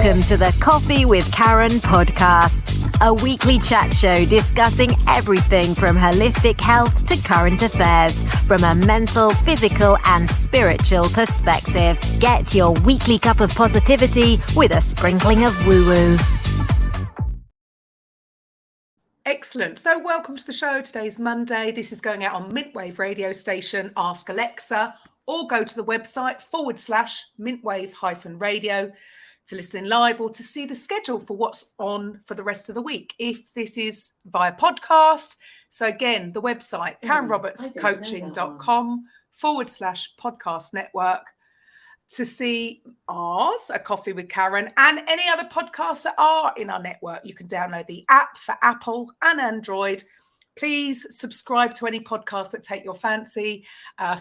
Welcome to the Coffee with Karen podcast, a weekly chat show discussing everything from holistic health to current affairs from a mental, physical and spiritual perspective. Get your weekly cup of positivity with a sprinkling of woo-woo. Excellent. So welcome to the show. Today's Monday. This is going out on Mintwave Radio Station, Ask Alexa, or go to the website /Mintwave-radio to listen live or to see the schedule for what's on for the rest of the week. If this is via podcast, so again, the website, KarenRobertsCoaching.com /podcast network to see ours, A Coffee with Karen, and any other podcasts that are in our network. You can download the app for Apple and Android. Please subscribe to any podcasts that take your fancy,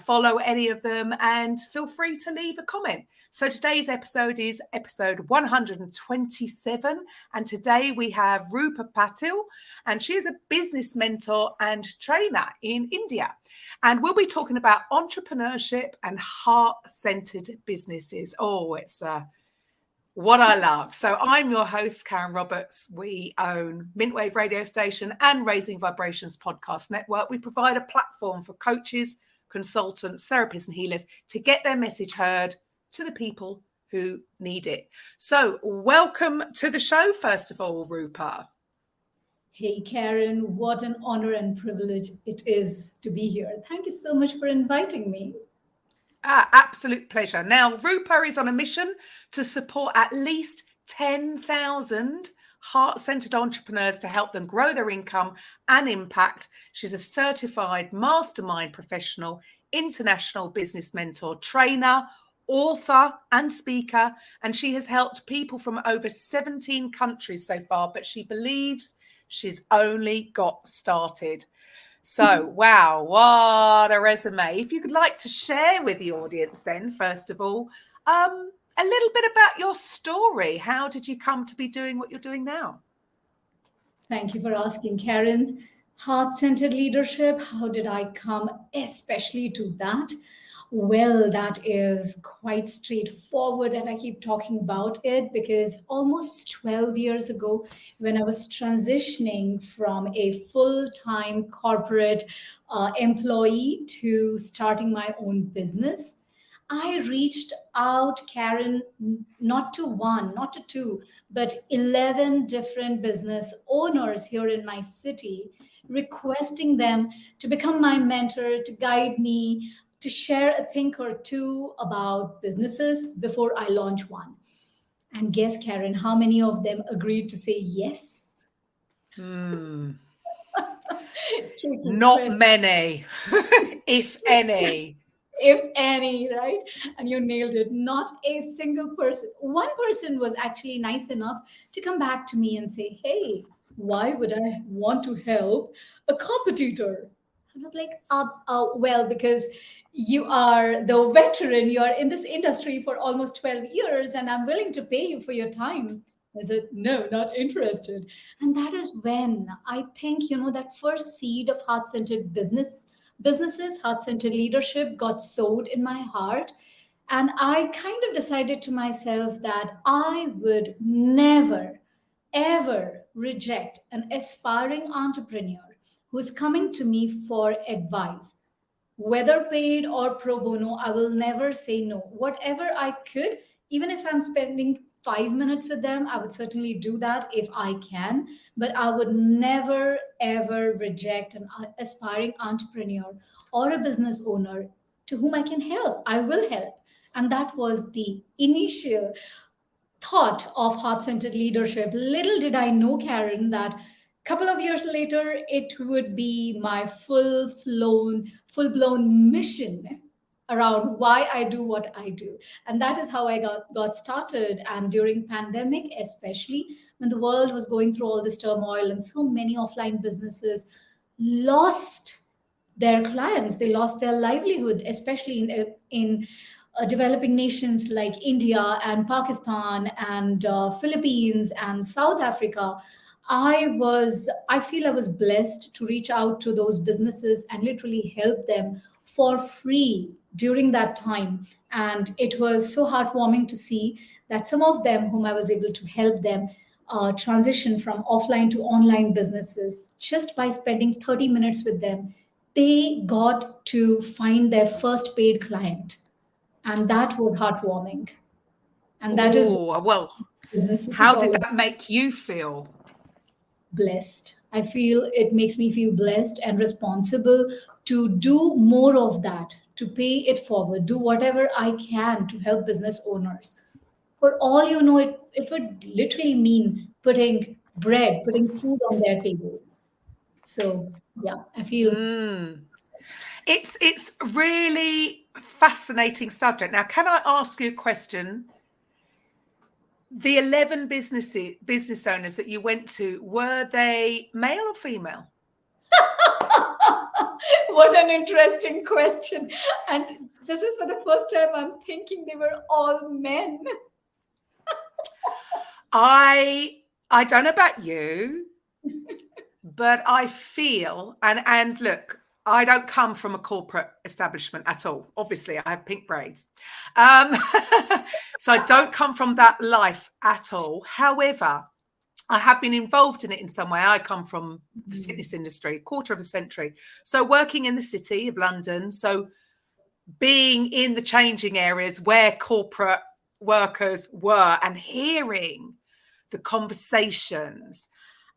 follow any of them, and feel free to leave a comment. So today's episode is episode 127, and today we have Rupa Patil, and she is a business mentor and trainer in India. And we'll be talking about entrepreneurship and heart-centered businesses. Oh, it's what I love. So I'm your host, Karen Roberts. We own Mintwave Radio Station and Raising Vibrations Podcast Network. We provide a platform for coaches, consultants, therapists and healers to get their message heard to the people who need it. So welcome to the show, first of all, Rupa. Hey, Karen, what an honor and privilege it is to be here. Thank you so much for inviting me. Absolute pleasure. Now, Rupa is on a mission to support at least 10,000 heart-centered entrepreneurs to help them grow their income and impact. She's a certified mastermind professional, international business mentor, trainer, author and speaker, and she has helped people from over 17 countries so far, but she believes she's only got started. So, wow, what a resume. If you could like to share with the audience then, first of all, a little bit about your story. How did you come to be doing what you're doing now? Thank you for asking, Karen. Heart-centered leadership, how did I come especially to that? Well, that is quite straightforward, and I keep talking about it because almost 12 years ago, when I was transitioning from a full-time corporate employee to starting my own business, I reached out, Karen, not to one, not to two, but 11 different business owners here in my city, requesting them to become my mentor, to guide me, to share a thing or two about businesses before I launch one. And guess, Karen, how many of them agreed to say yes? Not many, if any. If any, right? And you nailed it. Not a single person. One person was actually nice enough to come back to me and say, hey, why would I want to help a competitor? I was like, well, because you are the veteran, you're in this industry for almost 12 years, and I'm willing to pay you for your time. I said, no, not interested. And that is when I think, that first seed of heart-centered businesses, heart-centered leadership got sowed in my heart. And I kind of decided to myself that I would never, ever reject an aspiring entrepreneur who's coming to me for advice. Whether paid or pro bono, I will never say no. Whatever I could, even if I'm spending 5 minutes with them, I would certainly do that if I can. But I would never, ever reject an aspiring entrepreneur or a business owner to whom I can help. I will help. And that was the initial thought of heart-centered leadership. Little did I know, Karen, that couple of years later, it would be my full-blown mission around why I do what I do. And that is how I got started. And during pandemic, especially when the world was going through all this turmoil and so many offline businesses lost their clients, they lost their livelihood, especially in developing nations like India and Pakistan and Philippines and South Africa. I feel I was blessed to reach out to those businesses and literally help them for free during that time. And it was so heartwarming to see that some of them, whom I was able to help them transition from offline to online businesses, just by spending 30 minutes with them, they got to find their first paid client. And that was heartwarming. And that is what Oh, well, business is how all did about. that make you feel? Blessed. I feel it makes me feel blessed and responsible to do more of that, to pay it forward, do whatever I can to help business owners. For all you know, it would literally mean putting bread, putting food on their tables. So yeah, I feel Mm. blessed. It's really fascinating subject. Now, can I ask you a question? The 11 business owners that you went to, were they male or female? What an interesting question. And this is for the first time I'm thinking they were all men. I don't know about you, but I feel, and look, I don't come from a corporate establishment at all. Obviously, I have pink braids. So I don't come from that life at all. However, I have been involved in it in some way. I come from the fitness industry, quarter of a century. So working in the city of London, so being in the changing areas where corporate workers were and hearing the conversations.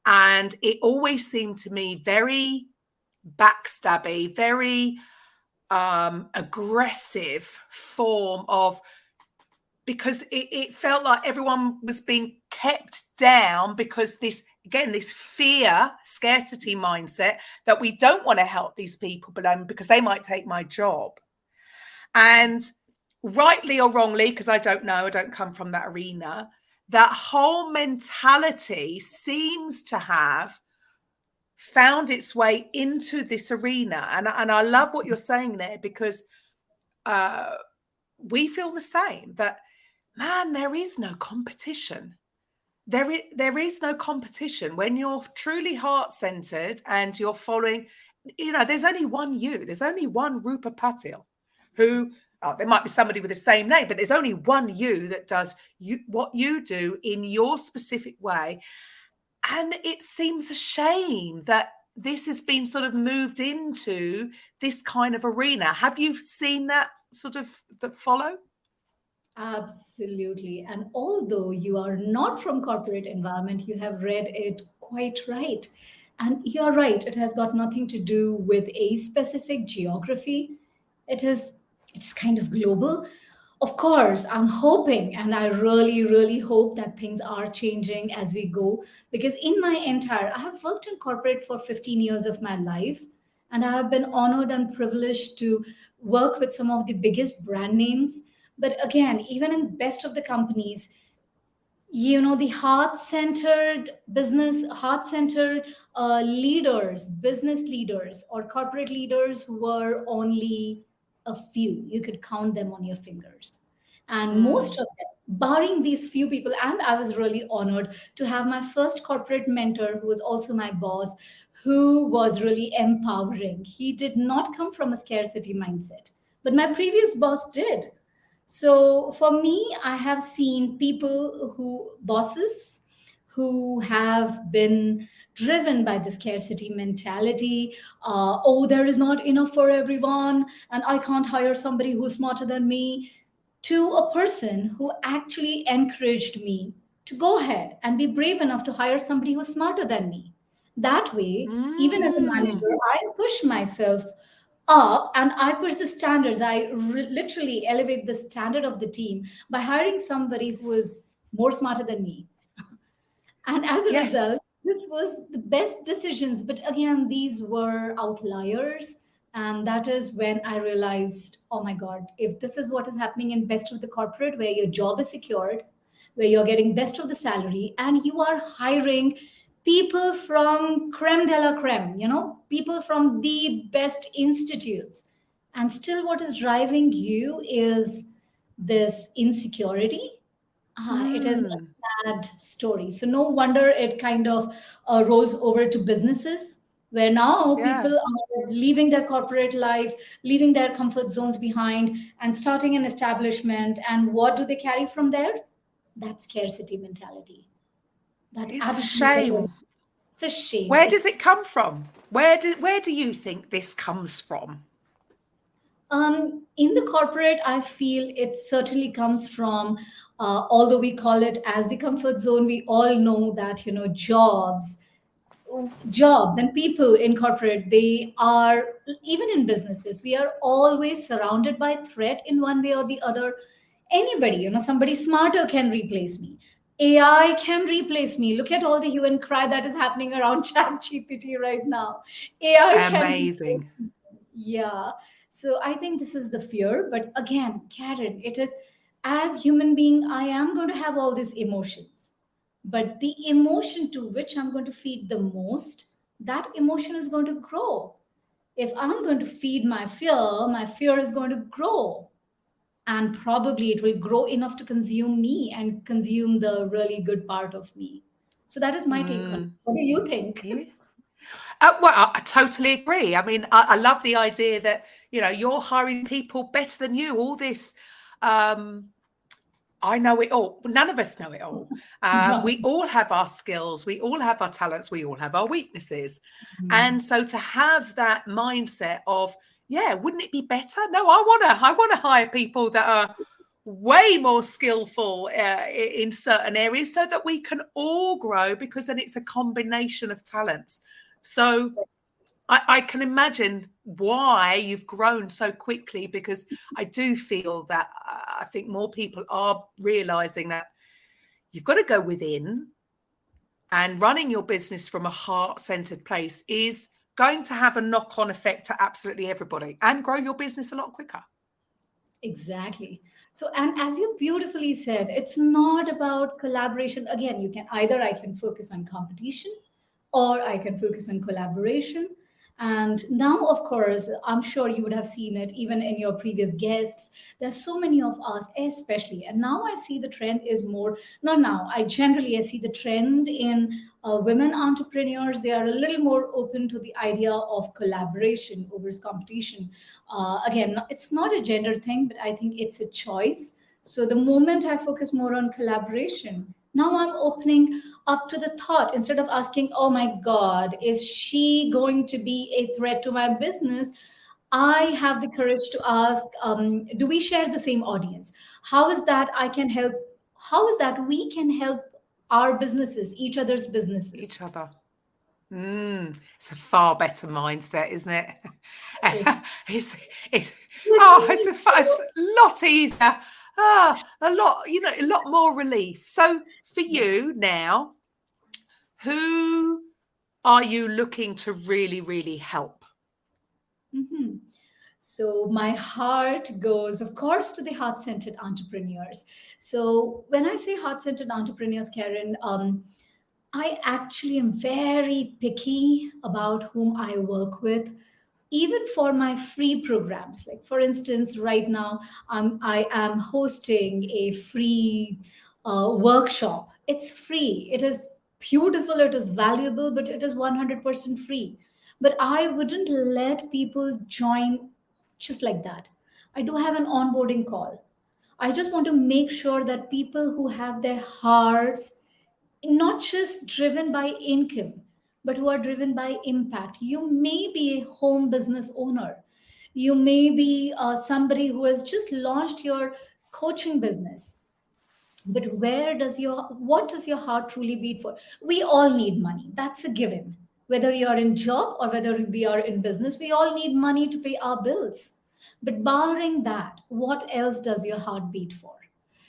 And it always seemed to me very backstabby, very aggressive form of, because it felt like everyone was being kept down because this fear, scarcity mindset that we don't want to help these people because they might take my job. And rightly or wrongly, because I don't know, I don't come from that arena, that whole mentality seems to have found its way into this arena. And I love what you're saying there, because we feel the same, that, man, there is no competition. There is no competition when you're truly heart-centered and you're following, there's only one you. There's only one Rupa Patil who, there might be somebody with the same name, but there's only one you that does what you do in your specific way. And it seems a shame that this has been sort of moved into this kind of arena. Have you seen that sort of that follow? Absolutely. And although you are not from corporate environment, you have read it quite right. And you're right, it has got nothing to do with a specific geography. It is it's kind of global. Of course, I'm hoping, and I really, really hope that things are changing as we go. Because I have worked in corporate for 15 years of my life, and I have been honored and privileged to work with some of the biggest brand names. But again, even in best of the companies, the heart-centered leaders, business leaders, or corporate leaders were only a few. You could count them on your fingers. And most of them, barring these few people, and I was really honored to have my first corporate mentor, who was also my boss, who was really empowering. He did not come from a scarcity mindset, but my previous boss did. So for me, I have seen bosses who have been driven by the scarcity mentality. Oh, there is not enough for everyone, and I can't hire somebody who's smarter than me. To a person who actually encouraged me to go ahead and be brave enough to hire somebody who's smarter than me. That way, even as a manager, I push myself up and I push the standards. Literally elevate the standard of the team by hiring somebody who is more smarter than me. And as a Yes. result, this was the best decisions. But again, these were outliers. And that is when I realized, oh my God, if this is what is happening in best of the corporate, where your job is secured, where you're getting best of the salary, and you are hiring people from creme de la creme, people from the best institutes. And still, what is driving you is this insecurity. It is a sad story. So, no wonder it kind of rolls over to businesses. where now Yeah. people are leaving their corporate lives, leaving their comfort zones behind, and starting an establishment. And what do they carry from there? That scarcity mentality, that It's a attitude of, shame. it's a shame. Where does It's it come from? Where do you think this comes from? in the corporate, I feel it certainly comes from, although we call it as the comfort zone, we all know that, jobs and people in corporate, they are, even in businesses, we are always surrounded by threat in one way or the other. Anybody, somebody smarter can replace me. AI can replace me. Look at all the hue and cry that is happening around chat GPT right now. AI can replace Amazing. me. Yeah. So I think this is the fear. But again, Karen, it is, as human being, I am going to have all these emotions. But the emotion to which I'm going to feed the most, that emotion is going to grow. If I'm going to feed my fear is going to grow. And probably it will grow enough to consume me and consume the really good part of me. So that is my take on it. Mm, What do you think? yeah. Well, I totally agree. I mean, I love the idea that, you're hiring people better than you. All this, um, I know it all. None of us know it all. We all have our skills. We all have our talents. We all have our weaknesses. Mhm. And so to have that mindset of, yeah, wouldn't it be better? No, I want to hire people that are way more skillful in certain areas so that we can all grow, because then it's a combination of talents. So I can imagine why you've grown so quickly, because I do feel that I think more people are realizing that you've got to go within, and running your business from a heart-centered place is going to have a knock-on effect to absolutely everybody and grow your business a lot quicker. Exactly. So, and as you beautifully said, it's not about collaboration. Again, I can focus on competition, or I can focus on collaboration. And now, of course, I'm sure you would have seen it even in your previous guests. There's so many of us, especially. And now I see the trend is more, not now, I see the trend in women entrepreneurs. They are a little more open to the idea of collaboration over competition. Again, it's not a gender thing, but I think it's a choice. So the moment I focus more on collaboration, now I'm opening up to the thought, instead of asking, oh my God, is she going to be a threat to my business? I have the courage to ask, do we share the same audience? How is that I can help? How is that we can help our businesses, each other's businesses? Each other. It's a far better mindset, isn't it? It's it's, it's, literally it's a lot easier. A lot more relief. So for yeah. you now, who are you looking to really, really help? Mhm. So my heart goes, of course, to the heart-centered entrepreneurs. So when I say heart-centered entrepreneurs, Karen, I actually am very picky about whom I work with, even for my free programs. Like, for instance, right now, I am hosting a free workshop. It's free. It is beautiful. It is valuable, but it is 100% free. But I wouldn't let people join just like that. I do have an onboarding call. I just want to make sure that people who have their hearts not just driven by income, but who are driven by impact. You may be a home business owner. You may be somebody who has just launched your coaching business. But what does your heart truly beat for? We all need money. That's a given. Whether you're in job or whether we are in business, we all need money to pay our bills. But barring that, what else does your heart beat for?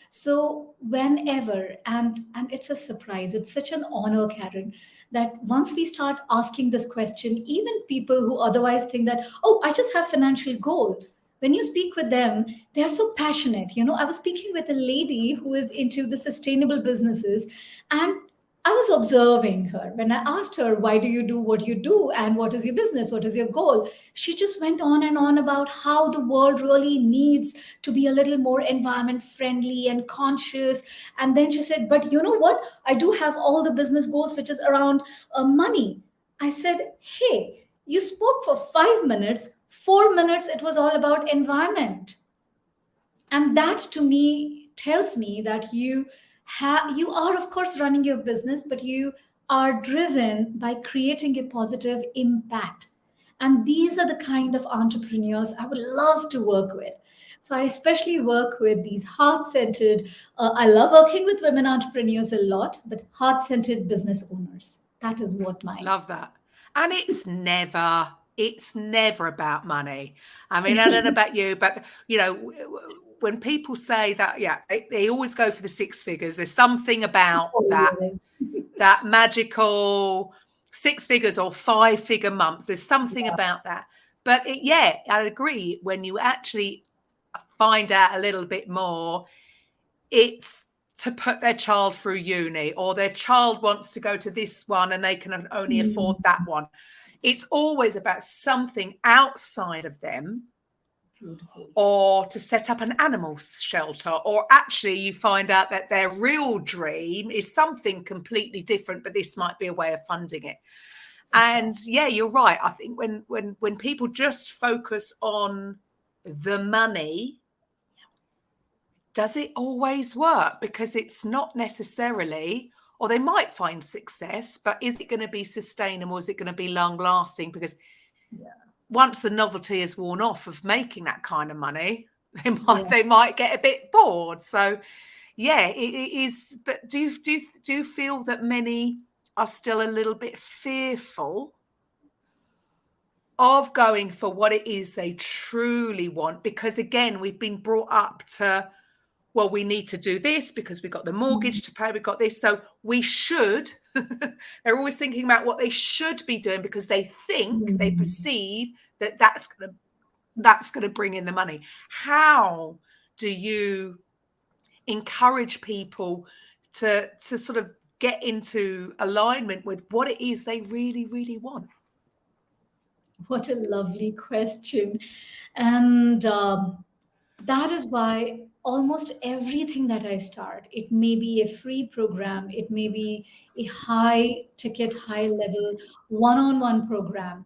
So whenever, and it's a surprise, it's such an honor, Karen, that once we start asking this question, even people who otherwise think that, oh, I just have financial goal, when you speak with them, they're so passionate. I was speaking with a lady who is into the sustainable businesses, and I was observing her. When I asked her, why do you do what you do? And what is your business? What is your goal? She just went on and on about how the world really needs to be a little more environment friendly and conscious. And then she said, but you know what? I do have all the business goals, which is around money. I said, hey, you spoke for 5 minutes, 4 minutes, it was all about environment. And that to me tells me that you are of course running your business, but you are driven by creating a positive impact. And these are the kind of entrepreneurs I would love to work with. So I especially work with these heart-centered, I love working with women entrepreneurs a lot, but heart-centered business owners. That is what my Love that. And it's never about money. I mean, I don't know about you, but when people say that, yeah, they always go for the six figures. There's something about that always. that magical six figures or 5-figure months. There's something about that. But I agree. When you actually find out a little bit more, it's to put their child through uni, or their child wants to go to this one and they can only afford that one. It's always about something outside of them. Beautiful. Or to set up an animal shelter, or actually you find out that their real dream is something completely different, but this might be a way of funding it. And yeah, you're right. I think when people just focus on the money, does it always work? Because it's not necessarily, or they might find success, but is it going to be sustainable? Is it going to be long lasting? Because once the novelty is worn off of making that kind of money, they might get a bit bored. So yeah, it is. But do you feel that many are still a little bit fearful of going for what it is they truly want? Because again, we've been brought up to, well, we need to do this because we've got the mortgage to pay, we've got this, so we should. They're always thinking about what they should be doing because they think, they perceive that that's going to bring in the money. How do you encourage people to sort of get into alignment with what it is they really, really want? What a lovely question. And that is why almost everything that I start, it may be a free program, it may be a high ticket, high level one-on-one program.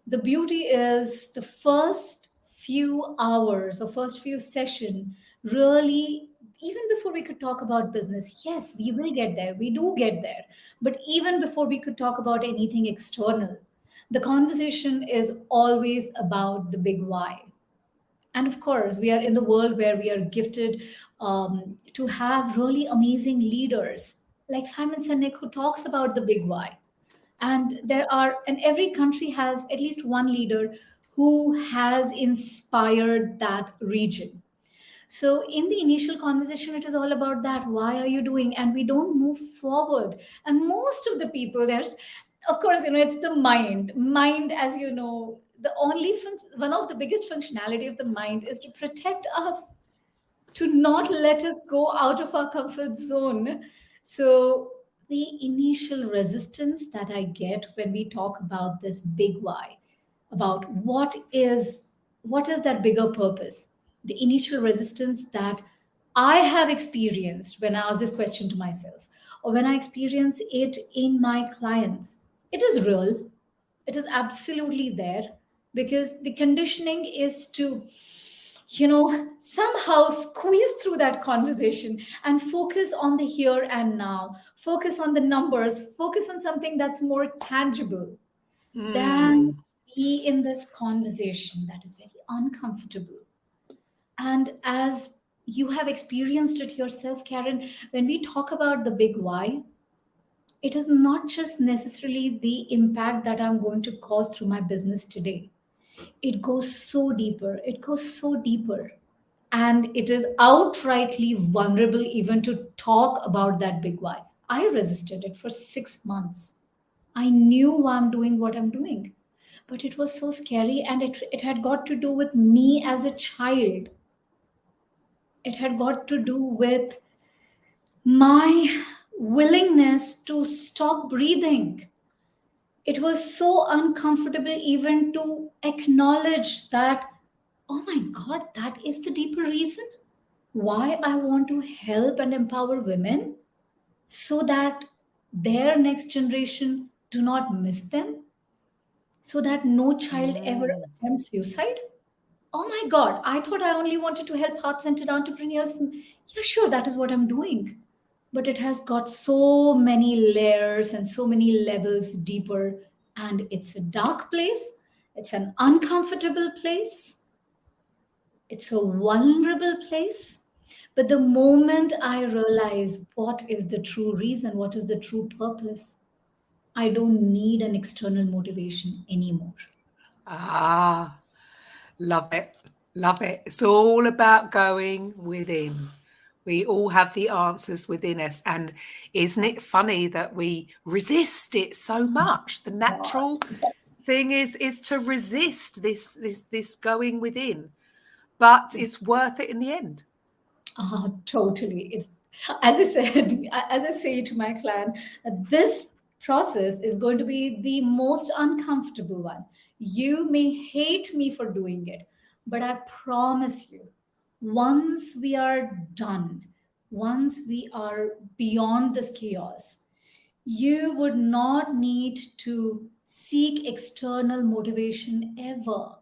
The beauty is the first few hours or first few session really, even before we could talk about business, yes, we will get there, we do get there, but even before we could talk about anything external, the conversation is always about the big why. And of course, we are in the world where we are gifted to have really amazing leaders like Simon Sinek, who talks about the big why. And every country has at least one leader who has inspired that region. So in the initial conversation, it is all about that. Why are you doing? And we don't move forward. And most of the people, there's, of course, it's the mind. Mind, as you know, one of the biggest functionality of the mind is to protect us, to not let us go out of our comfort zone. So the initial resistance that I get when we talk about this big why, about what is that bigger purpose, the initial resistance that I have experienced when I ask this question to myself, or when I experience it in my clients, it is real. It is absolutely there, because the conditioning is to somehow squeeze through that conversation and focus on the here and now, focus on the numbers, focus on something that's more tangible than be in this conversation that is very uncomfortable. And as you have experienced it yourself, Karen, when we talk about the big why, it is not just necessarily the impact that I'm going to cause through my business today. It goes so deeper. It goes so deeper. And it is outrightly vulnerable even to talk about that big why. I resisted it for 6 months. I knew why I'm doing what I'm doing, but it was so scary, and it had got to do with me as a child. It had got to do with my willingness to stop breathing. It was so uncomfortable even to acknowledge that, oh my God, that is the deeper reason why I want to help and empower women, so that their next generation Do not miss them so that no child ever attempts suicide. Oh my God, I thought I only wanted to help heart centered entrepreneurs. Yeah, sure, that is what I'm doing. But it has got so many layers and so many levels deeper. And it's a dark place, it's an uncomfortable place, it's a vulnerable place. But the moment I realize what is the true reason, what is the true purpose, I don't need an external motivation anymore. Ah, love it. Love it. It's all about going within. We all have the answers within us. And isn't it funny that we resist it so much? The natural thing is to resist this going within. But it's worth it in the end. Oh, totally. It's as I said, as I say to my client, this process is going to be the most uncomfortable one. You may hate me for doing it, but I promise you, once we are done, once we are beyond this chaos, you would not need to seek external motivation ever.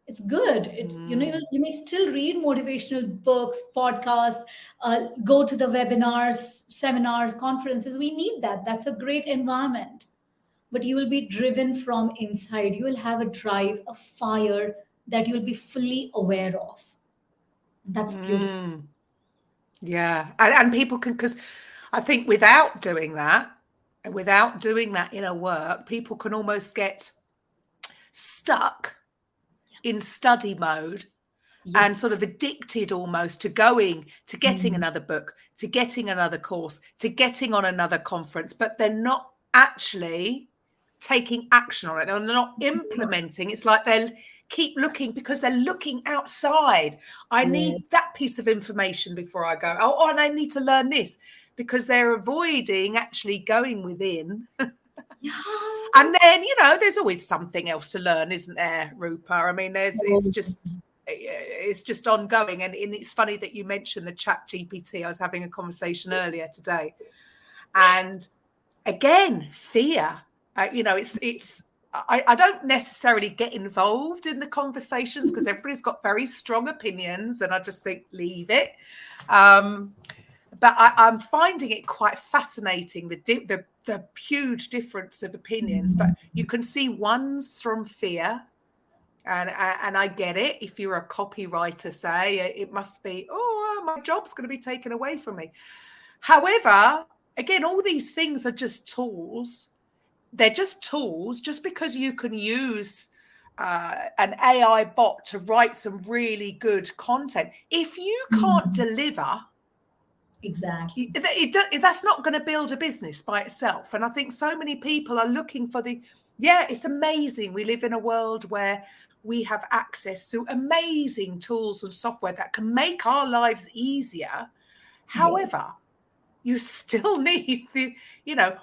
It's good. It's, you may still read motivational books, podcasts, go to the webinars, seminars, conferences. We need that. That's a great environment. But you will be driven from inside. You will have a drive, a fire that you'll be fully aware of. That's beautiful. Yeah. And people can, because I think without doing that inner work, people can almost get stuck in study mode and sort of addicted almost to getting another book, to getting another course, to getting on another conference, but they're not actually taking action on it. They're not implementing. It's like they'll keep looking because they're looking outside. I need that piece of information before I go. Oh, and I need to learn this, because they're avoiding actually going within. And then, there's always something else to learn, isn't there, Rupa? I mean, it's just ongoing. And it's funny that you mentioned the chat GPT. I was having a conversation earlier today. And again, fear, I don't necessarily get involved in the conversations because everybody's got very strong opinions and I just think, leave it. But I'm finding it quite fascinating, the huge difference of opinions. But you can see one's from fear, and I get it. If you're a copywriter, say, it must be, my job's going to be taken away from me. However, again, all these things are just tools. They're just tools. Just because you can use an AI bot to write some really good content, if you can't deliver, exactly, that's not going to build a business by itself. And I think so many people are looking for it's amazing. We live in a world where we have access to amazing tools and software that can make our lives easier. However, you still need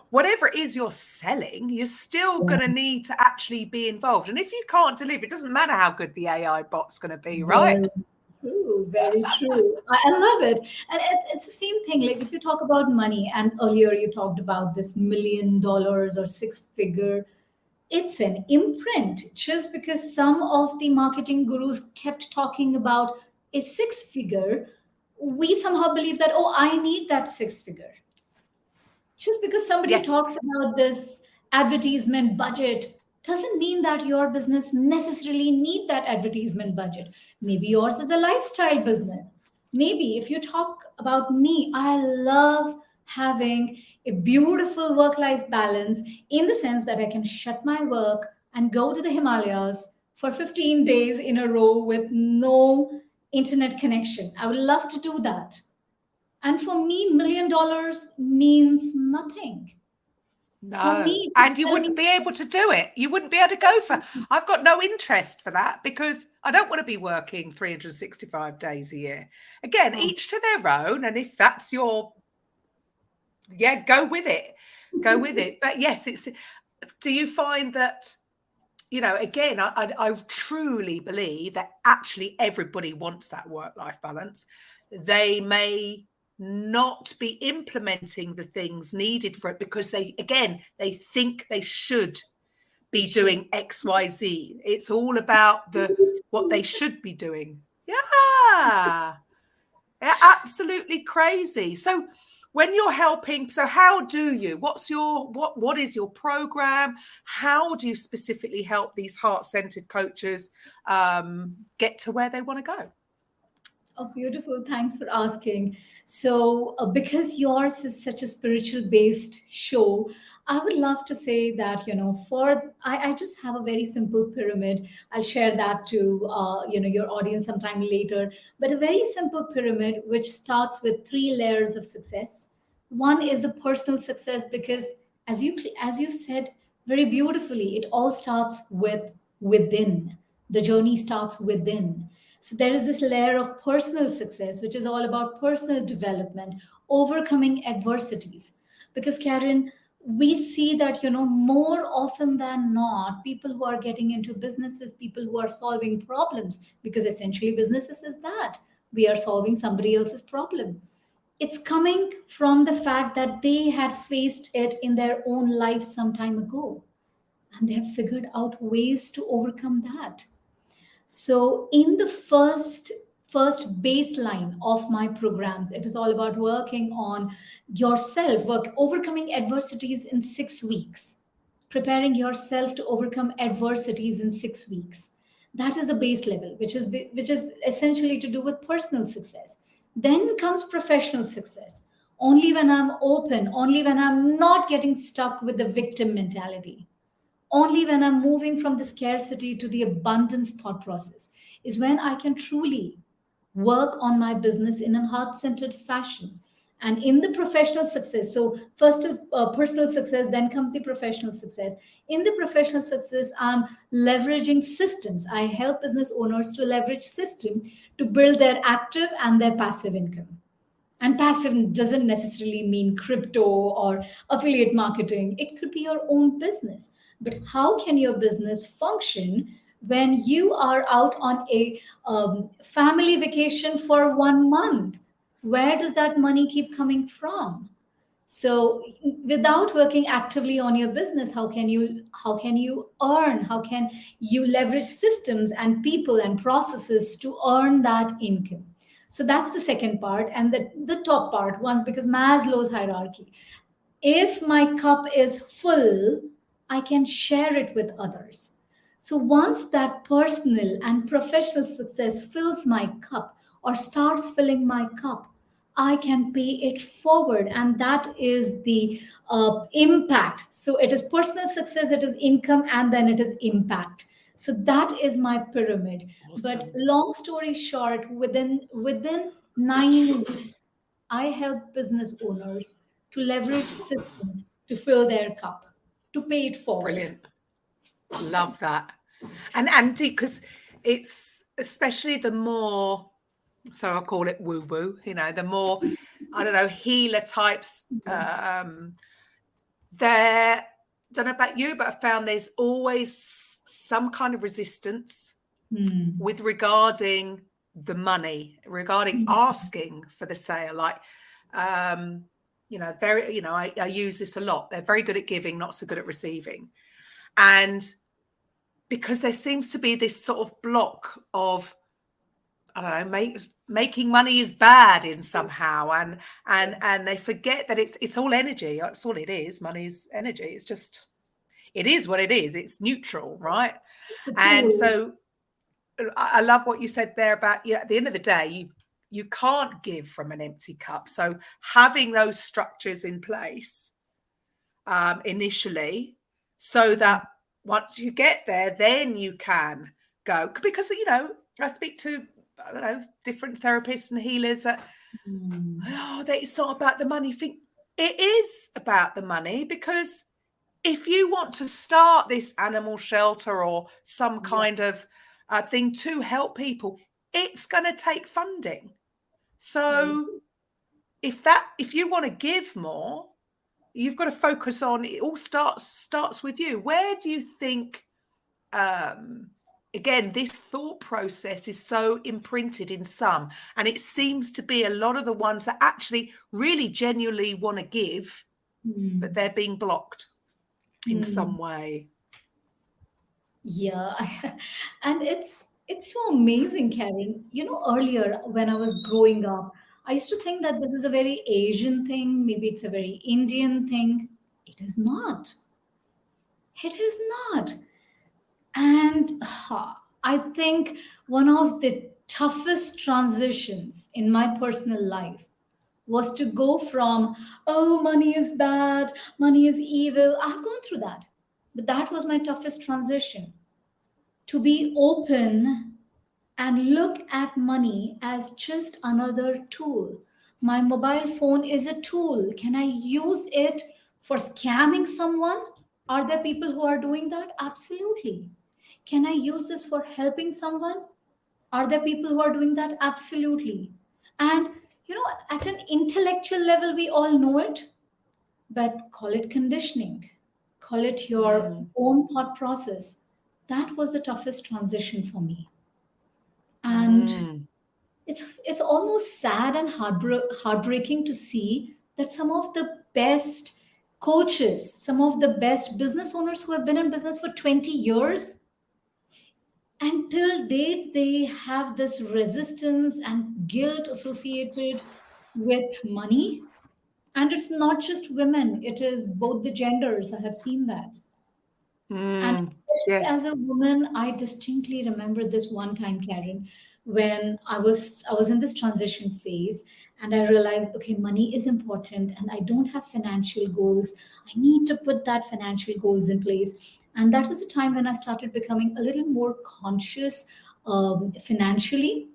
whatever it is you're selling, you're still going to need to actually be involved. And if you can't deliver, it doesn't matter how good the AI bot's going to be, right? Very true. I love it. And it's the same thing. Like if you talk about money, and earlier you talked about this $1 million or 6-figure, it's an imprint. Just because some of the marketing gurus kept talking about a 6-figure, we somehow believe that, I need that 6-figure. Just because somebody talks about this advertisement budget doesn't mean that your business necessarily need that advertisement budget. Maybe yours is a lifestyle business. Maybe if you talk about me, I love having a beautiful work-life balance in the sense that I can shut my work and go to the Himalayas for 15 days in a row with no internet connection. I would love to do that. And for me, $1 million means nothing. No, and you wouldn't be able to do it. You wouldn't be able to go for, I've got no interest for that because I don't want to be working 365 days a year. Again, each to their own. And if that's your, go with it. Go with it. But yes, do you find that, again, I truly believe that actually everybody wants that work-life balance. They may not be implementing the things needed for it because they think they should be doing XYZ. It's all about what they should be doing. Yeah, absolutely crazy. So when you're helping, so how do you, what is your program? How do you specifically help these heart-centered coaches get to where they want to go? Oh, beautiful. Thanks for asking. So, because yours is such a spiritual based show, I would love to say that, I just have a very simple pyramid. I'll share that to, your audience sometime later. But a very simple pyramid, which starts with three layers of success. One is a personal success because, as you said very beautifully, it all starts with within. The journey starts within. So there is this layer of personal success, which is all about personal development, overcoming adversities. Because Karen, we see that, more often than not, people who are getting into businesses, people who are solving problems, because essentially businesses is that we are solving somebody else's problem. It's coming from the fact that they had faced it in their own life some time ago, and they have figured out ways to overcome that. So in the first baseline of my programs, it is all about working on yourself, overcoming adversities in 6 weeks, preparing yourself to overcome adversities in 6 weeks. That is the base level, which is essentially to do with personal success. Then comes professional success. Only when I'm open, only when I'm not getting stuck with the victim mentality, only when I'm moving from the scarcity to the abundance thought process is when I can truly work on my business in a heart centered fashion. And in the professional success, so first is personal success, then comes the professional success. In the professional success, I'm leveraging systems. I help business owners to leverage system to build their active and their passive income. And passive doesn't necessarily mean crypto or affiliate marketing. It could be your own business. But how can your business function when you are out on a family vacation for 1 month? Where does that money keep coming from? So without working actively on your business, how can you earn? How can you leverage systems and people and processes to earn that income? So that's the second part. And the top part, once, because Maslow's hierarchy. If my cup is full, I can share it with others. So once that personal and professional success fills my cup or starts filling my cup, I can pay it forward. And that is the impact. So it is personal success, it is income, and then it is impact. So that is my pyramid. But Awesome. long story short, within 9 weeks, I help business owners to leverage systems to fill their cup, to pay it forward. Brilliant. Love that. And because it's especially the more, so I'll call it woo woo, the more, I don't know, healer types, there, don't know about you, but I found there's always some kind of resistance with regarding the money, regarding asking for the sale. Like, very, I use this a lot. They're very good at giving, not so good at receiving. And because there seems to be this sort of block of, I don't know, making money is bad in somehow, and they forget that it's all energy. That's all it is. Money's energy. It's just, it is what it is. It's neutral, right? And so I love what you said there about, at the end of the day, you can't give from an empty cup. So having those structures in place initially, so that once you get there, then you can go. Because, I speak to, I don't know, different therapists and healers that, it's not about the money. Think it is about the money, because if you want to start this animal shelter or some kind of thing to help people, it's going to take funding. So if you want to give more, you've got to focus on, it all starts with you. Where do you think again, this thought process is so imprinted in some, and it seems to be a lot of the ones that actually really genuinely want to give, but they're being blocked in some way. Yeah, and it's so amazing, Karen. You know, earlier when I was growing up, I used to think that this is a very Asian thing, maybe it's a very Indian thing. It is not. It is not. And I think one of the toughest transitions in my personal life was to go from, oh, money is bad, money is evil. I've gone through that. But that was my toughest transition, to be open and look at money as just another tool. My mobile phone is a tool. Can I use it for scamming someone? Are there people who are doing that? Absolutely. Can I use this for helping someone? Are there people who are doing that? Absolutely. And, you know, at an intellectual level, we all know it, but call it conditioning, call it your own thought process. That was the toughest transition for me. And it's almost sad and heartbreaking to see that some of the best coaches, some of the best business owners who have been in business for 20 years, until date, they have this resistance and guilt associated with money. And it's not just women, it is both the genders. I have seen that. And especially as Yes. a woman, I distinctly remember this one time, Karen, when I was in this transition phase, and I realized, okay, money is important and I don't have financial goals. I need to put that financial goals in place. And that was the time when I started becoming a little more conscious financially.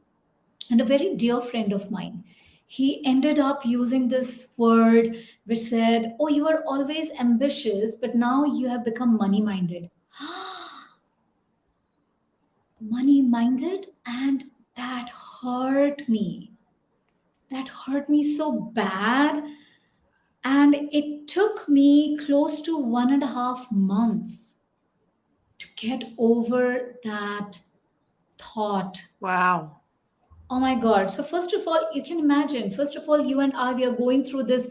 And a very dear friend of mine, he ended up using this word which said, oh, you were always ambitious, but now you have become money minded. Money minded? And that hurt me. That hurt me so bad. And it took me close to 1.5 months to get over that thought. Wow. Oh my God. So, first of all, you can imagine, first of all, you and I, we are going through this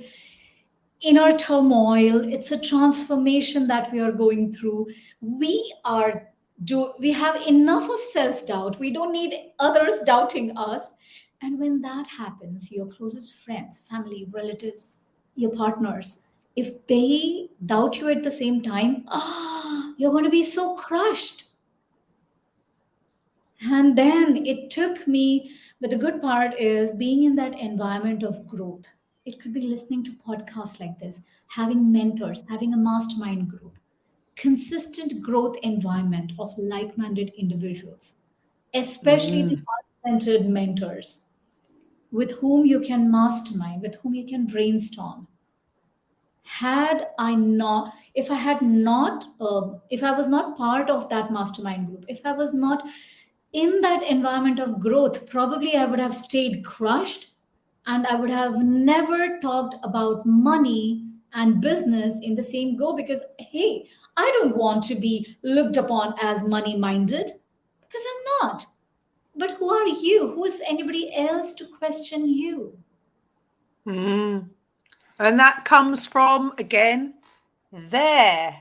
inner turmoil. It's a transformation that we are going through. We have enough of self-doubt. We don't need others doubting us. And when that happens, your closest friends, family, relatives, your partners, if they doubt you at the same time, you're going to be so crushed. And then it took me, but the good part is being in that environment of growth. It could be listening to podcasts like this, having mentors, having a mastermind group, consistent growth environment of like minded individuals, especially the heart centered mentors with whom you can mastermind, with whom you can brainstorm. Had I not, if I had not, if I was not part of that mastermind group, if I was not in that environment of growth, probably I would have stayed crushed and I would have never talked about money and business in the same go because, hey, I don't want to be looked upon as money minded because I'm not. But who are you? Who is anybody else to question you? And that comes from, again, their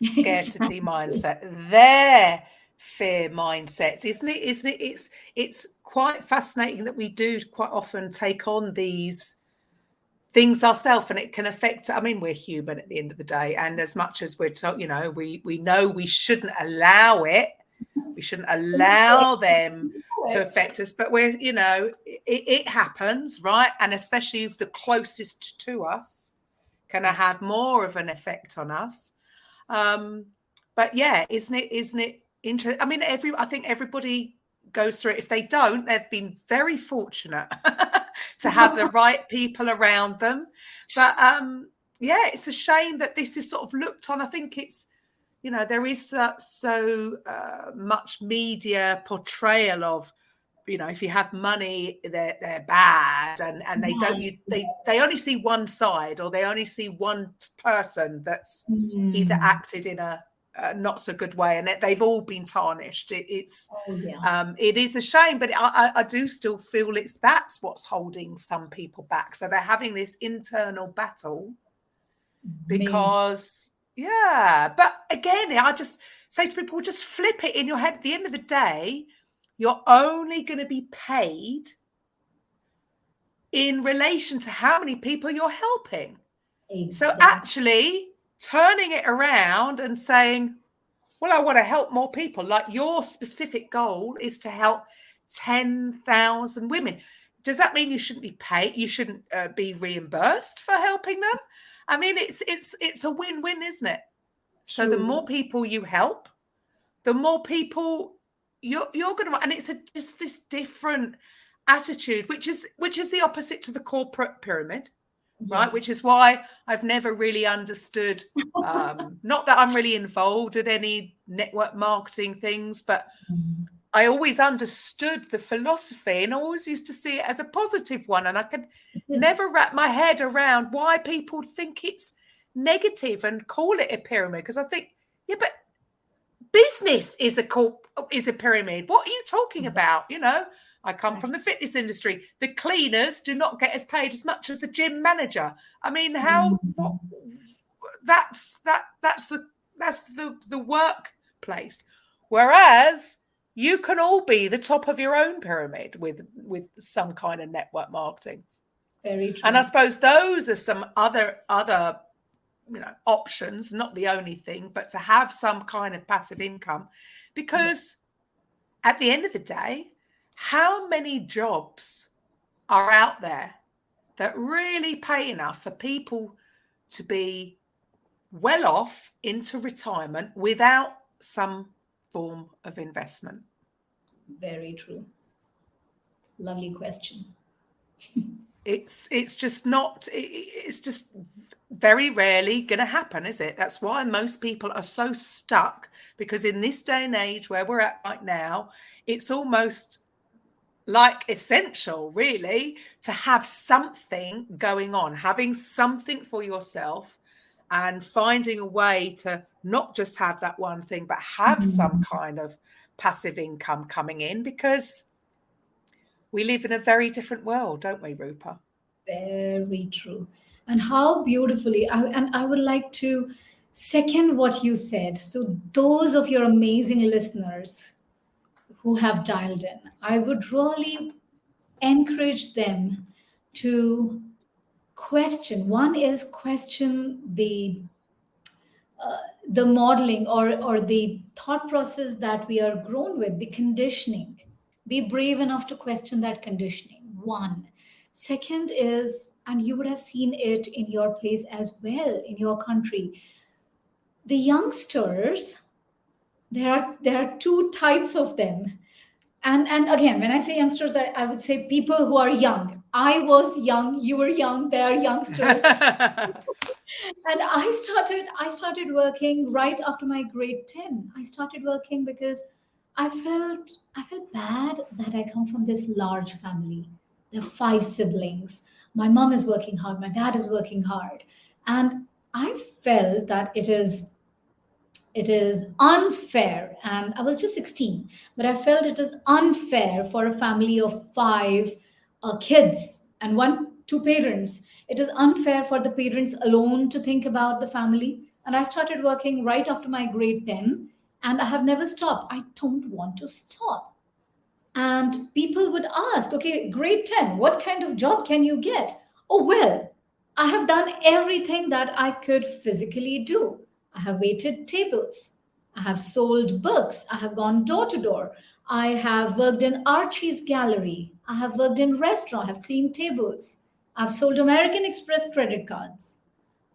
scarcity mindset, their fear mindsets, isn't it? It's quite fascinating that we do quite often take on these things ourselves, and it can affect. I mean, we're human at the end of the day, and as much as we're told, we know we shouldn't allow it. We shouldn't allow them to affect us, but it happens, right? And especially if the closest to us can have more of an effect on us. But yeah, isn't it interesting? I mean, I think everybody goes through it. If they don't, they've been very fortunate to have the right people around them. But yeah, it's a shame that this is sort of looked on. I think it's, there is so much media portrayal of, if you have money, they're bad, and they don't. They only see one side, or they only see one person that's either acted in a not so good way, and they've all been tarnished. It is a shame, but I do still feel that's what's holding some people back. So they're having this internal battle because, but again, I just say to people, just flip it in your head. At the end of the day, you're only going to be paid in relation to how many people you're helping. Exactly. So actually turning it around and saying, well, I want to help more people. Like your specific goal is to help 10,000 women. Does that mean you shouldn't be paid? You shouldn't be reimbursed for helping them? I mean, it's a win-win, isn't it? So the more people you help, the more people you're going to, and it's just this different attitude, which is the opposite to the corporate pyramid. Right, which is why I've never really understood, not that I'm really involved in any network marketing things, but I always understood the philosophy and I always used to see it as a positive one. And I could never wrap my head around why people think it's negative and call it a pyramid. Because I think, but business is a pyramid. What are you talking about? I come from the fitness industry. The cleaners do not get as paid as much as the gym manager. I mean, that's the workplace. Whereas you can all be the top of your own pyramid with some kind of network marketing. Very true. And I suppose those are some other options, not the only thing, but to have some kind of passive income, because at the end of the day, how many jobs are out there that really pay enough for people to be well off into retirement without some form of investment? Very true. Lovely question. It's just very rarely going to happen, is it? That's why most people are so stuck, because in this day and age where we're at right now, it's almost like essential, really, to have something going on, having something for yourself and finding a way to not just have that one thing, but have some kind of passive income coming in, because we live in a very different world, don't we, Rupa? Very true. And how beautifully, I would like to second what you said. So those of your amazing listeners who have dialed in, I would really encourage them to question. One is question the modeling or the thought process that we are grown with, the conditioning. Be brave enough to question that conditioning. One. Second is, and you would have seen it in your place as well, in your country, the youngsters, there are two types of them. And again, when I say youngsters, I would say people who are young. I was young, you were young, they are youngsters. And I started working right after my grade 10. I started working because I felt bad that I come from this large family. There are 5 siblings. My mom is working hard, my dad is working hard. And I felt that it is unfair, and I was just 16, but I felt it is unfair for a family of 5 kids and 2 parents. It is unfair for the parents alone to think about the family. And I started working right after my grade 10, and I have never stopped. I don't want to stop. And people would ask, okay, grade 10, what kind of job can you get? Oh, well, I have done everything that I could physically do. I have waited tables. I have sold books. I have gone door to door. I have worked in Archie's gallery. I have worked in restaurant. I have cleaned tables. I've sold American Express credit cards.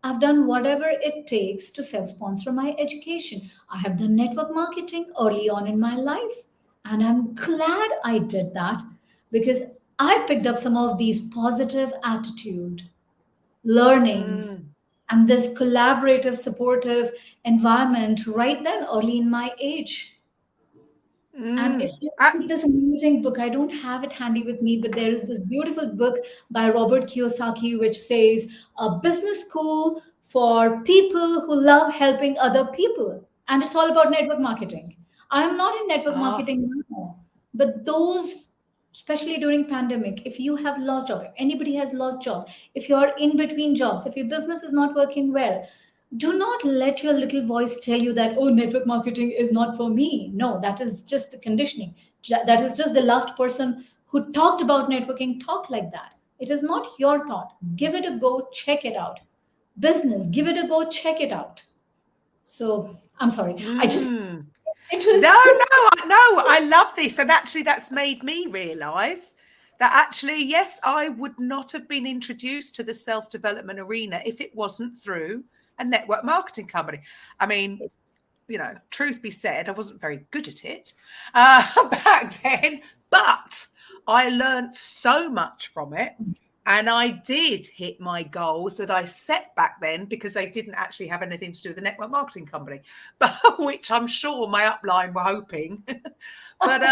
I've done whatever it takes to self-sponsor my education. I have done network marketing early on in my life. And I'm glad I did that, because I picked up some of these positive attitude learnings and this collaborative, supportive environment right then, early in my age. And if you read this amazing book, I don't have it handy with me, but there is this beautiful book by Robert Kiyosaki, which says a business school for people who love helping other people. And it's all about network marketing. I am not in network Ah, marketing now, but those, especially during pandemic, if you have lost job, if anybody has lost job, if you're in between jobs, if your business is not working well, do not let your little voice tell you that, oh, network marketing is not for me. No, that is just the conditioning. That is just the last person who talked about networking talked like that. It is not your thought. Give it a go, check it out. Business, give it a go, check it out. So I'm sorry. mm. It was No, just no, I love this. And actually, that's made me realize that actually, yes, I would not have been introduced to the self-development arena if it wasn't through a network marketing company. I mean, truth be said, I wasn't very good at it back then, but I learned so much from it. And I did hit my goals that I set back then because they didn't actually have anything to do with the network marketing company, but which I'm sure my upline were hoping. but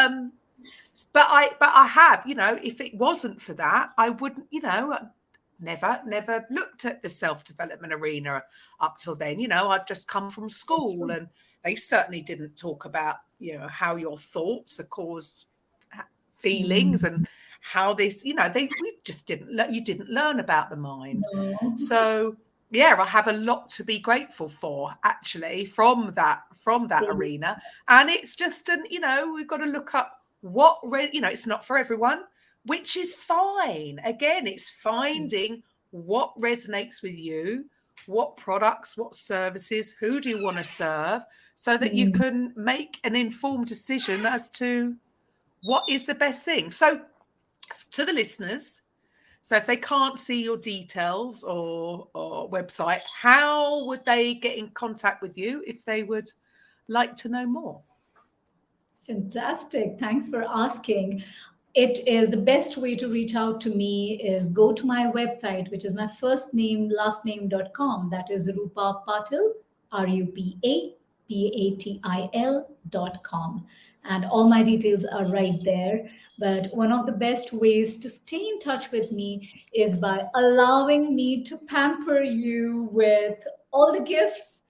I have, if it wasn't for that, I wouldn't, never looked at the self-development arena up till then. I've just come from school, and they certainly didn't talk about, how your thoughts cause feelings and how this, we just you didn't learn about the mind. no. So yeah, I have a lot to be grateful for actually from that arena. And it's just we've got to look up it's not for everyone, which is fine. Again, it's finding what resonates with you, what products, what services, who do you want to serve, so that you can make an informed decision as to what is the best thing. So to the listeners, so if they can't see your details or website, how would they get in contact with you if they would like to know more? Fantastic. Thanks for asking. It is the best way to reach out to me is go to my website, which is my first name, last name.com. That is Rupa Patil, RupaPatil.com. And all my details are right there. But one of the best ways to stay in touch with me is by allowing me to pamper you with all the gifts,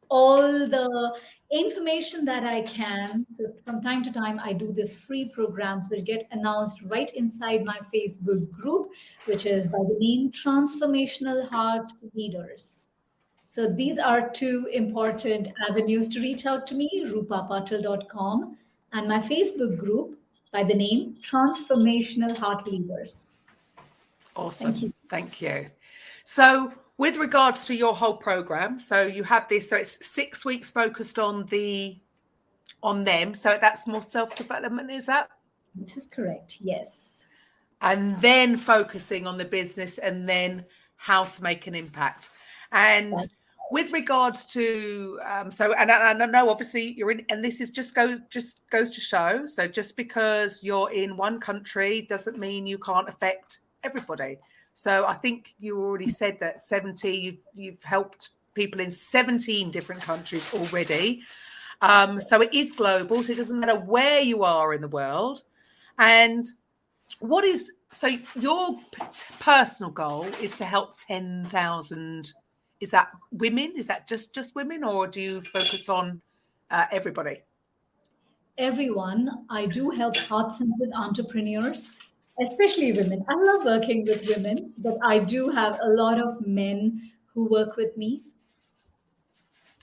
all the information that I can. So from time to time, I do these free programs which get announced right inside my Facebook group, which is by the name Transformational Heart Leaders. So these are two important avenues to reach out to me, rupapatil.com, and my Facebook group by the name Transformational Heart Leaders. Awesome. Thank you. Thank you. So with regards to your whole program, so you have this, so it's 6 weeks focused on them. So that's more self-development, is that? Which is correct. Yes. And then focusing on the business and then how to make an impact. And with regards to, and I know obviously you're in, and this is just goes to show. So just because you're in one country doesn't mean you can't affect everybody. So I think you already said that you've helped people in 17 different countries already. So it is global. So it doesn't matter where you are in the world. And so your personal goal is to help 10,000. Is that women? Is that just women, or do you focus on everybody? Everyone. I do help heart-centered entrepreneurs, especially women. I love working with women, but I do have a lot of men who work with me.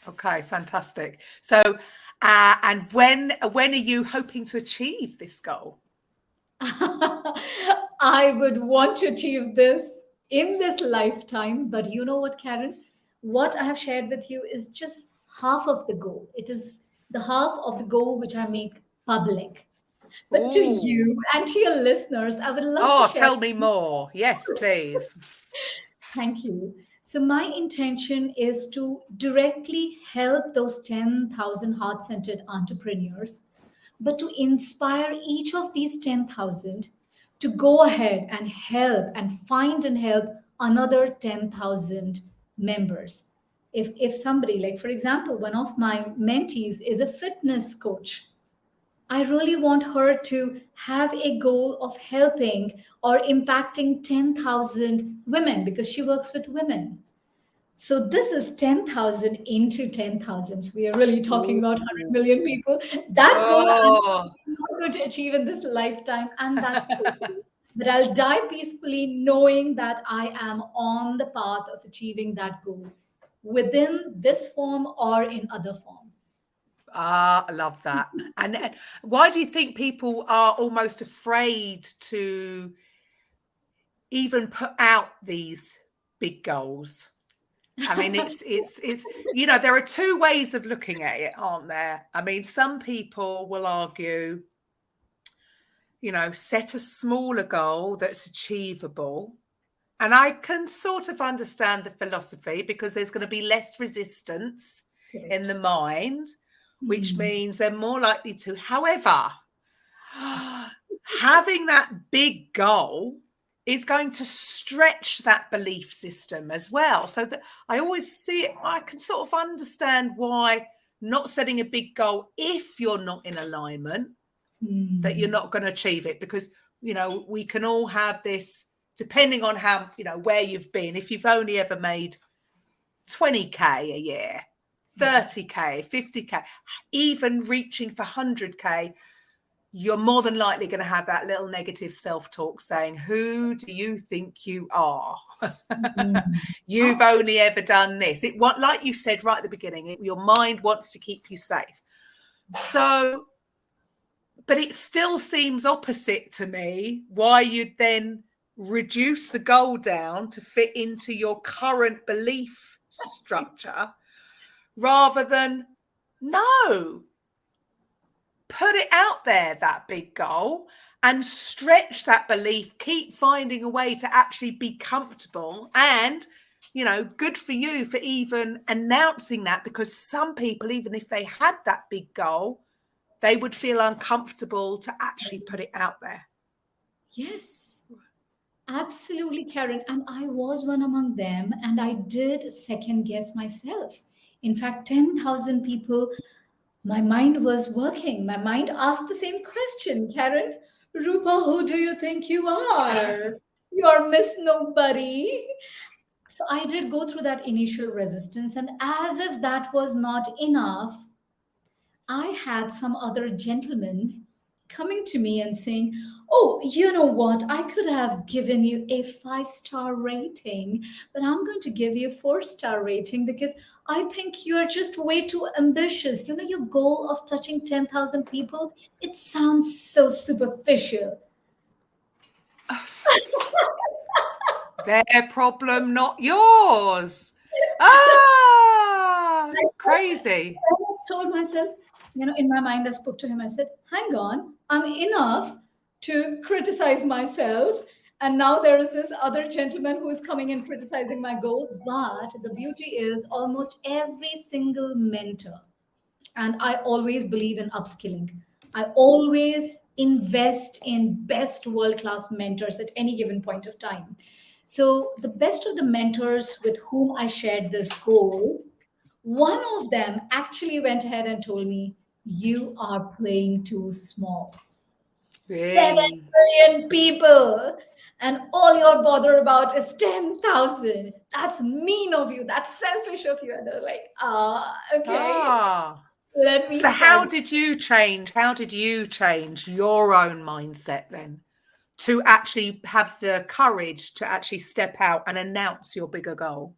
Okay, fantastic. So, and when are you hoping to achieve this goal? I would want to achieve this in this lifetime, but you know what, Karen? What I have shared with you is just half of the goal. It is the half of the goal which I make public. But to Ooh. you and to your listeners, I would love to share. Tell me more. Yes, please. Thank you. So, my intention is to directly help those 10,000 heart centered entrepreneurs, but to inspire each of these 10,000 to go ahead and help and find and help another 10,000 members. If somebody, like for example, one of my mentees is a fitness coach, I really want her to have a goal of helping or impacting 10,000 women because she works with women. So this is 10,000 into 10,000. So we are really talking about 100 million people. That goal I'm Oh, not going to achieve in this lifetime, and that's okay. But I'll die peacefully knowing that I am on the path of achieving that goal within this form or in other form. I love that. And why do you think people are almost afraid to even put out these big goals? I mean, it's there are two ways of looking at it, aren't there? I mean, some people will argue, set a smaller goal that's achievable. And I can sort of understand the philosophy because there's going to be less resistance in the mind, which means they're more likely to. However, having that big goal is going to stretch that belief system as well. So that I always see it, I can sort of understand why not setting a big goal if you're not in alignment, that you're not going to achieve it, because, we can all have this, depending on how, where you've been. If you've only ever made 20K a year, 30K, 50K, even reaching for 100K, you're more than likely going to have that little negative self-talk saying, who do you think you are? You've only ever done this. Like you said right at the beginning, your mind wants to keep you safe. So, but it still seems opposite to me why you'd then reduce the goal down to fit into your current belief structure rather than, no, put it out there, that big goal, and stretch that belief, keep finding a way to actually be comfortable. And, good for you for even announcing that, because some people, even if they had that big goal, they would feel uncomfortable to actually put it out there. Yes, absolutely, Karen. And I was one among them, and I did second guess myself. In fact, 10,000 people, my mind was working. My mind asked the same question, Karen. Rupa, who do you think you are? You're Miss Nobody. So I did go through that initial resistance, and as if that was not enough, I had some other gentleman coming to me and saying, "Oh, you know what? I could have given you a 5-star rating, but I'm going to give you a 4-star rating because I think you're just way too ambitious. Your goal of touching 10,000 people, it sounds so superficial." Their problem, not yours. Crazy. I told myself, in my mind, I spoke to him. I said, hang on, I'm enough to criticize myself. And now there is this other gentleman who is coming and criticizing my goal. But the beauty is almost every single mentor, and I always believe in upskilling. I always invest in best world-class mentors at any given point of time. So the best of the mentors with whom I shared this goal, one of them actually went ahead and told me, "You are playing too small. 7 Really? billion people, and all you're bothered about is 10,000. That's mean of you. That's selfish of you." And I was like, okay, let me So how start. did you change? How did you change your own mindset then to actually have the courage to actually step out and announce your bigger goal?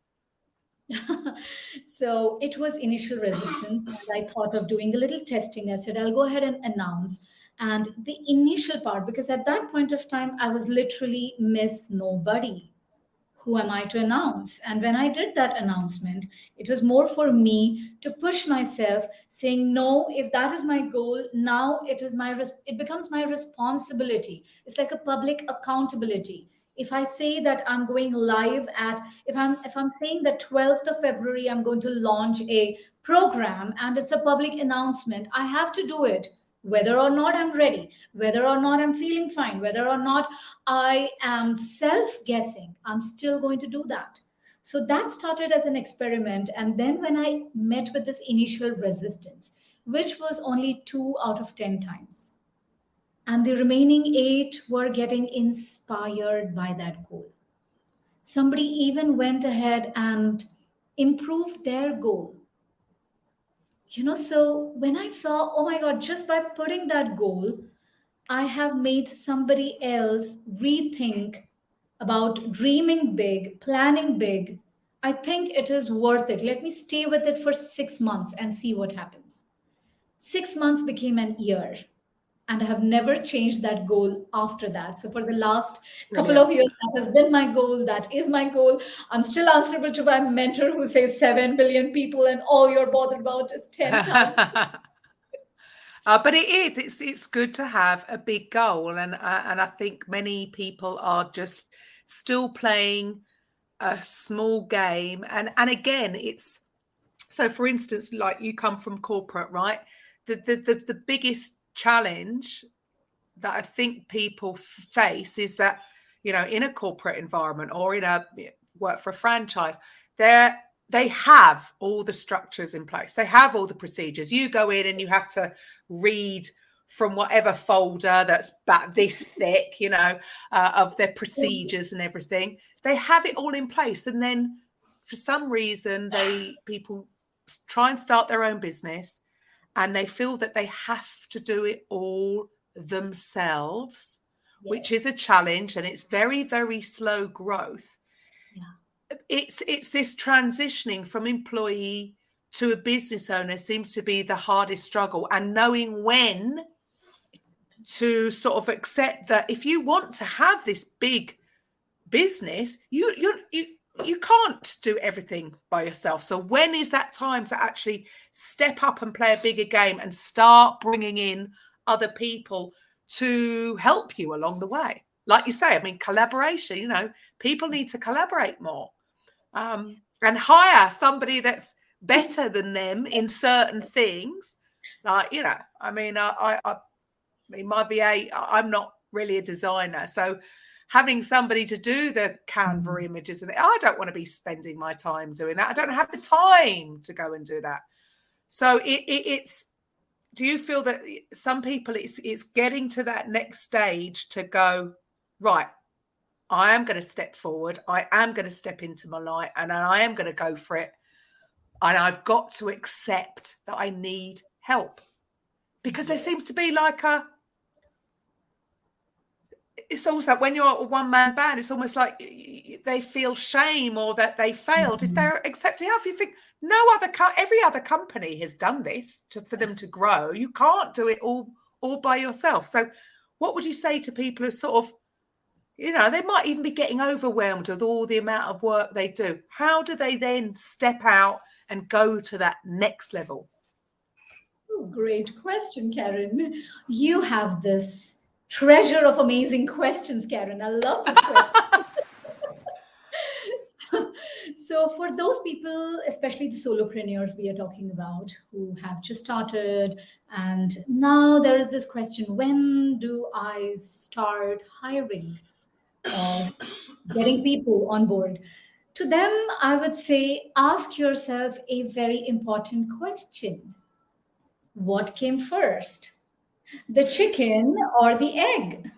So it was initial resistance. And I thought of doing a little testing. I said, I'll go ahead and announce. And the initial part, because at that point of time, I was literally Miss Nobody. Who am I to announce? And when I did that announcement, it was more for me to push myself, saying, no, if that is my goal, now it becomes my responsibility. It's like a public accountability. If I say that I'm going live if I'm saying that 12th of February, I'm going to launch a program and it's a public announcement, I have to do it whether or not I'm ready, whether or not I'm feeling fine, whether or not I am self guessing, I'm still going to do that. So that started as an experiment. And then when I met with this initial resistance, which was only 2 out of 10 times, and the remaining 8 were getting inspired by that goal. Somebody even went ahead and improved their goal. So when I saw, oh my God, just by putting that goal, I have made somebody else rethink about dreaming big, planning big. I think it is worth it. Let me stay with it for 6 months and see what happens. 6 months became an year, and I have never changed that goal after that. So for the last couple Brilliant. of years, that has been my goal. That is my goal. I'm still answerable to my mentor who says 7 billion people, and all you're bothered about is 10,000. But it is. It's good to have a big goal, and I think many people are just still playing a small game. And again, it's so. For instance, like you come from corporate, right? The biggest challenge that I think people face is that, in a corporate environment or in a work for a franchise, they have all the structures in place. They have all the procedures. You go in and you have to read from whatever folder that's about this thick, of their procedures and everything. They have it all in place. And then for some reason, people try and start their own business and they feel that they have to do it all themselves, which is a challenge, and it's very, very slow growth. It's this transitioning from employee to a business owner seems to be the hardest struggle, and knowing when to sort of accept that if you want to have this big business, you can't do everything by yourself. So when is that time to actually step up and play a bigger game and start bringing in other people to help you along the way? Like you say, I mean, collaboration, people need to collaborate more, and hire somebody that's better than them in certain things. Like, I mean, my VA, I'm not really a designer. So having somebody to do the Canva images, and I don't want to be spending my time doing that. I don't have the time to go and do that. So it's, do you feel that some people it's getting to that next stage to go, right, I am going to step forward. I am going to step into my light, and I am going to go for it. And I've got to accept that I need help, because there seems to be like it's also when you're a one-man band, it's almost like they feel shame or that they failed. If they're accepting help, you think every other company has done this for them to grow. You can't do it all by yourself. So what would you say to people who sort of, they might even be getting overwhelmed with all the amount of work they do? How do they then step out and go to that next level? Oh, great question, Karen. You have this treasure of amazing questions, Karen. I love this question. So for those people, especially the solopreneurs we are talking about, who have just started, and now there is this question, when do I start hiring or getting people on board? To them, I would say, ask yourself a very important question. What came first, the chicken or the egg?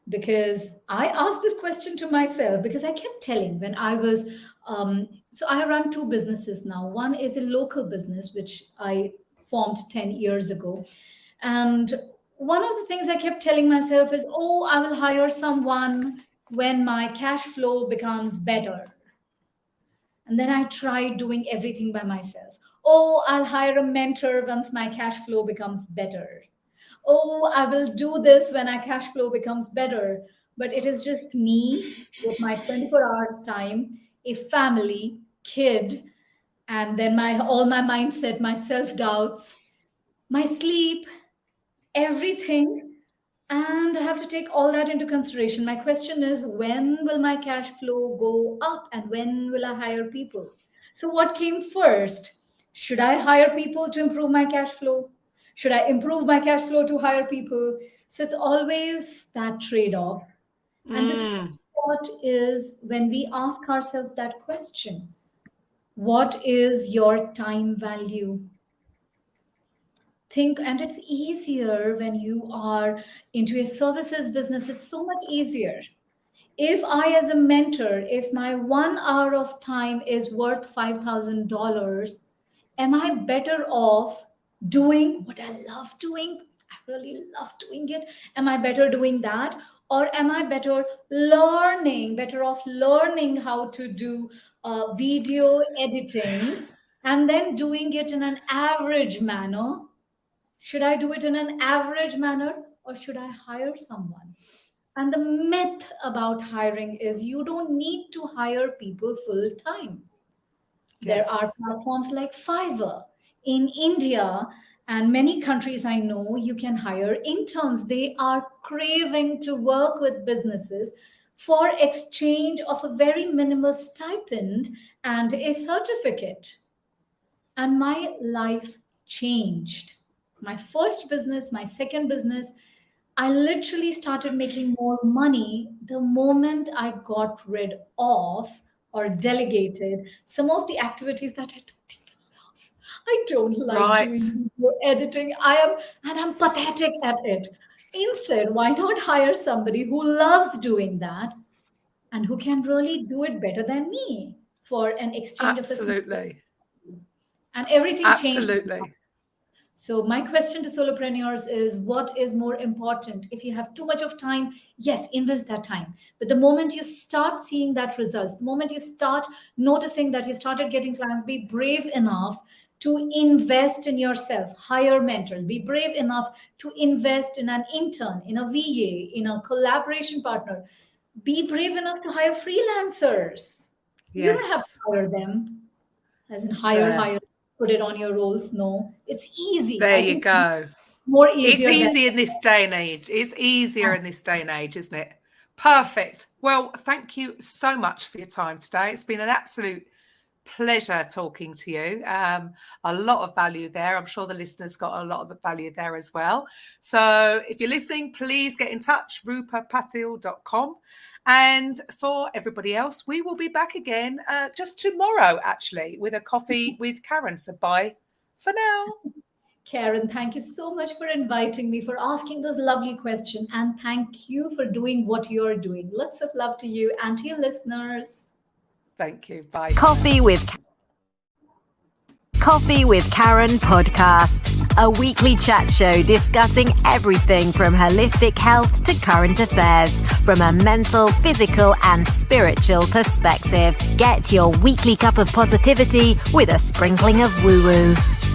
Because I asked this question to myself, because I kept telling when I was, so I run two businesses now. One is a local business, which I formed 10 years ago. And one of the things I kept telling myself is, oh, I will hire someone when my cash flow becomes better. And then I tried doing everything by myself. Oh, I'll hire a mentor once my cash flow becomes better. Oh, I will do this when our cash flow becomes better. But it is just me with my 24 hours time, a family, kid, and then all my mindset, my self-doubts, my sleep, everything. And I have to take all that into consideration. My question is, when will my cash flow go up and when will I hire people? So, what came first? Should I hire people to improve my cash flow? Should I improve my cash flow to hire people? So, it's always that trade off. And the sweet spot is when we ask ourselves that question: what is your time value? Think, and it's easier when you are into a services business. It's so much easier. If I, as a mentor, if my 1 hour of time is worth $5,000, am I better off doing what I love doing? I really love doing it. Am I better doing that? Or am I better off learning how to do video editing and then doing it in an average manner? Should I do it in an average manner, or should I hire someone? And the myth about hiring is you don't need to hire people full time. There Yes. are platforms like Fiverr. In India and many countries I know, you can hire interns. They are craving to work with businesses for exchange of a very minimal stipend and a certificate. And my life changed. My first business, my second business, I literally started making more money the moment I got rid of or delegated some of the activities that I don't even love. I don't like Right. doing video editing. I'm pathetic at it. Instead, why not hire somebody who loves doing that and who can really do it better than me for an exchange of a Absolutely. and everything changed. Absolutely. So my question to solopreneurs is, what is more important? If you have too much of time, yes, invest that time. But the moment you start seeing that results, the moment you start noticing that you started getting clients, be brave enough to invest in yourself, hire mentors, be brave enough to invest in an intern, in a VA, in a collaboration partner. Be brave enough to hire freelancers. You don't have Yes. to hire them, as in There. hire, put it on your rolls. No, it's easy. There I you think go. more It's easier than easy in this day and age. It's easier in this day and age, isn't it? Perfect. Well, thank you so much for your time today. It's been an absolute pleasure talking to you. A lot of value there. I'm sure the listeners got a lot of value there as well. So if you're listening, please get in touch, rupapatil.com. And for everybody else, we will be back again just tomorrow, actually, with a coffee with Karen. So bye for now. Karen, thank you so much for inviting me, for asking those lovely questions, and thank you for doing what you're doing. Lots of love to you and to your listeners. Thank you. Bye. Coffee with Karen podcast, a weekly chat show discussing everything from holistic health to current affairs from a mental, physical and spiritual perspective. Get your weekly cup of positivity with a sprinkling of woo-woo.